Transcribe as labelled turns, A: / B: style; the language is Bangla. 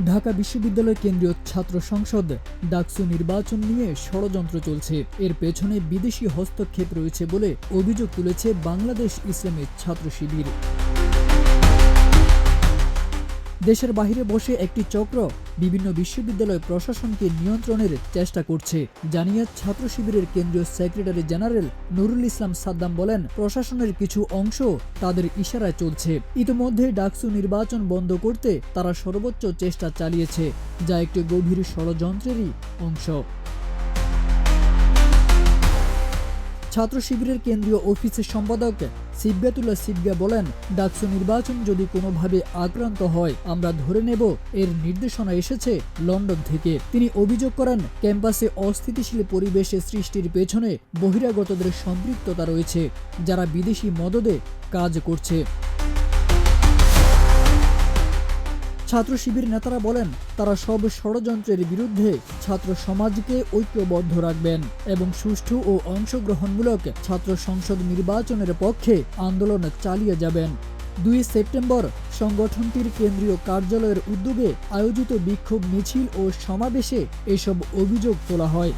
A: ঢাকা বিশ্ববিদ্যালয় কেন্দ্রীয় ছাত্র সংসদ ডাকসু নির্বাচন নিয়ে ষড়যন্ত্র চলছে। এর পেছনে বিদেশি হস্তক্ষেপ রয়েছে বলে অভিযোগ তুলেছে বাংলাদেশ ইসলামী ছাত্র শিবির। দেশের বাইরে বসে একটি চক্র বিভিন্ন বিশ্ববিদ্যালয় প্রশাসনকে নিয়ন্ত্রণের চেষ্টা করছে জানিয়ে ছাত্র শিবিরের কেন্দ্রীয় সেক্রেটারি জেনারেল নুরুল ইসলাম সাদ্দাম বলেন, প্রশাসনের কিছু অংশ তাদের ইশারায় চলছে। ইতিমধ্যে ডাকসু নির্বাচন বন্ধ করতে তারা সর্বোচ্চ চেষ্টা চালিয়েছে, যা একটি গভীর ষড়যন্ত্রেরই অংশ। ছাত্র শিবিরের কেন্দ্রীয় অফিসের সম্পাদক সিবগাতুল্লাহ সিবগা বলেন, ডাকসু নির্বাচন যদি কোনোভাবে আক্রান্ত হয় আমরা ধরে নেব এর নির্দেশনা এসেছে লন্ডন থেকে। তিনি অভিযোগ করেন, ক্যাম্পাসে অস্থিতিশীল পরিবেশে সৃষ্টির পেছনে বহিরাগতদের সম্পৃক্ততা রয়েছে, যারা বিদেশি মদদে কাজ করছে। ছাত্র শিবির নেতারা বলেন, তারা সব ষড়যন্ত্রের বিরুদ্ধে ছাত্র সমাজকে ঐক্যবদ্ধ রাখবেন এবং সুষ্ঠু ও অংশগ্রহণমূলক ছাত্র সংসদ নির্বাচনের পক্ষে আন্দোলন চালিয়ে যাবেন। 2 সেপ্টেম্বর সংগঠনটির কেন্দ্রীয় কার্যালয়ের উদ্যোগে আয়োজিত বিক্ষোভ মিছিল ও সমাবেশে এসব অভিযোগ তোলা হয়।